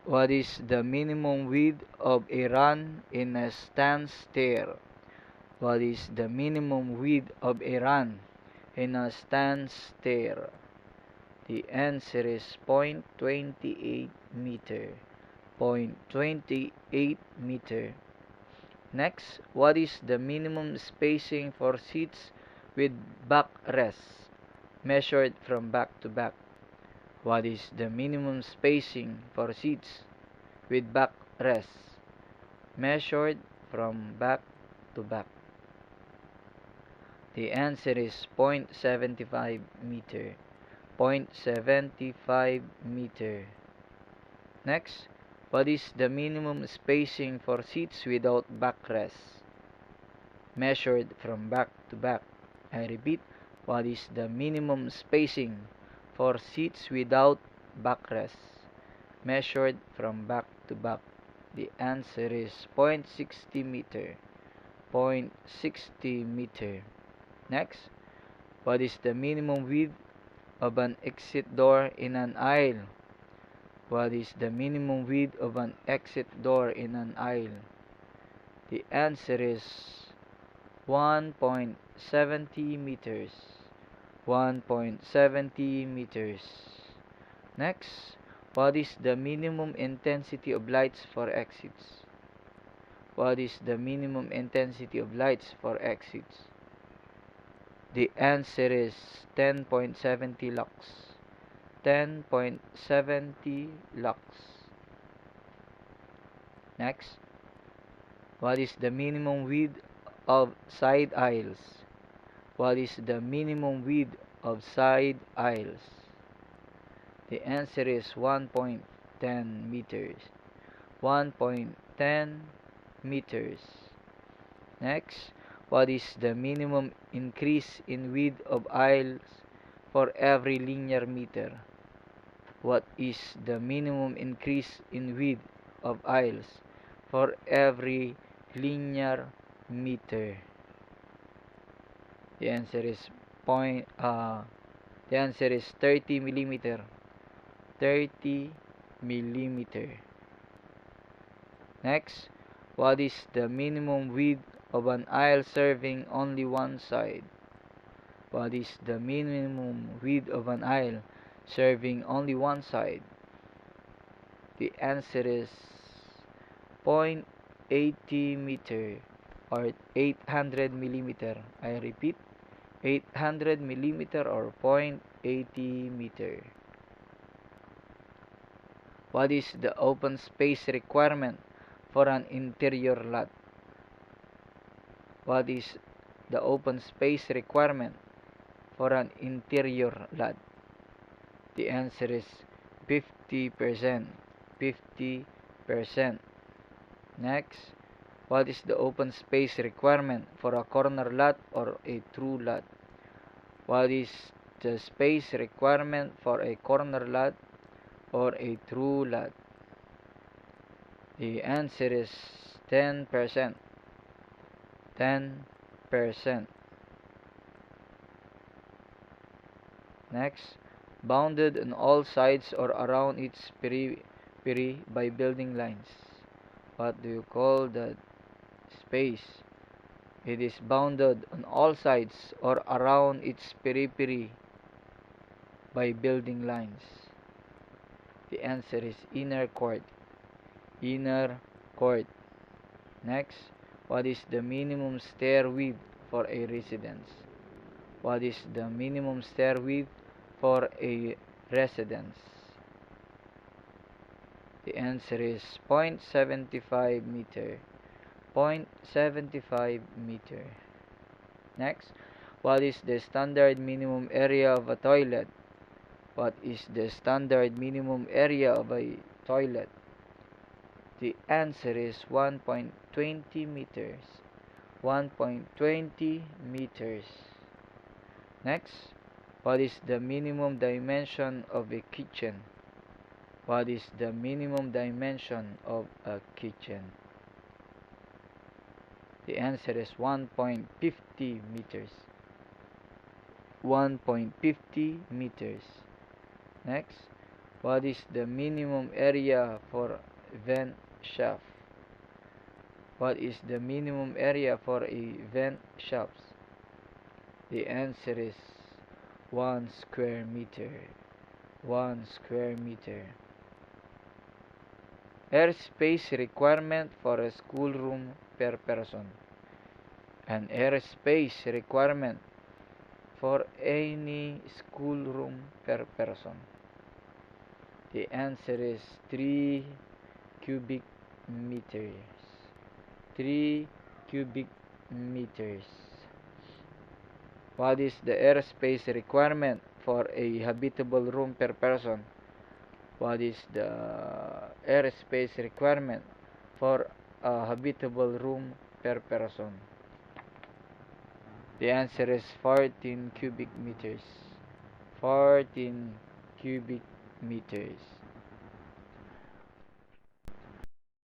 What is the minimum width of a run in a standstill? What is the minimum width of a run in a standstill? The answer is 0.28 meter. 0.28 meter. Next, what is the minimum spacing for seats with backrests measured from back to back? What is the minimum spacing for seats with backrests measured from back to back? The answer is 0.75 meter. 0.75 meter. Next, what is the minimum spacing for seats without backrests measured from back to back? I repeat, what is the minimum spacing for seats without backrests measured from back to back? The answer is 0.60 meter. 0.60 meter. Next, what is the minimum width of an exit door in an aisle? What is the minimum width of an exit door in an aisle? The answer is 1.70 meters. 1.70 meters. Next, what is the minimum intensity of lights for exits? What is the minimum intensity of lights for exits? The answer is 10.70 lux. 10.70 lux. Next, what is the minimum width of side aisles? What is the minimum width of side aisles? The answer is 1.10 meters. 1.10 meters. Next, what is the minimum increase in width of aisles for every linear meter? What is the minimum increase in width of aisles for every linear meter? The answer is 30 millimeter. 30 millimeter. Next, what is the minimum width of an aisle serving only one side? What is the minimum width of an aisle serving only one side? The answer is 0.80 meter or 800 millimeter. I repeat, 800 millimeter or 0.80 meter. What is the open space requirement for an interior lot? What is the open space requirement for an interior lot? The answer is 50%. 50%. Next, what is the open space requirement for a corner lot or a through lot? What is the space requirement for a corner lot or a through lot? The answer is 10%. 10%. Next, bounded on all sides or around its periphery by building lines. What do you call that space? It is bounded on all sides or around its periphery by building lines. The answer is inner court. Inner court. Next, what is the minimum stair width for a residence? What is the minimum stair width for a residence? The answer is 0.75 meter. 0.75 meter. Next, what is the standard minimum area of a toilet? What is the standard minimum area of a toilet? The answer is 1.20 meters. 1.20 meters. Next, what is the minimum dimension of a kitchen? What is the minimum dimension of a kitchen? The answer is 1.50 meters. 1.50 meters. Next, What is the minimum area for vent shaft? What is the minimum area for a vent shaft? The answer is 1 square meter. 1 square meter. Airspace requirement for a schoolroom per person. An airspace requirement for any schoolroom per person. The answer is 3 cubic meters. 3 cubic meters. What is the airspace requirement for a habitable room per person? What is the airspace requirement for a habitable room per person? The answer is 14 cubic meters. 14 cubic meters.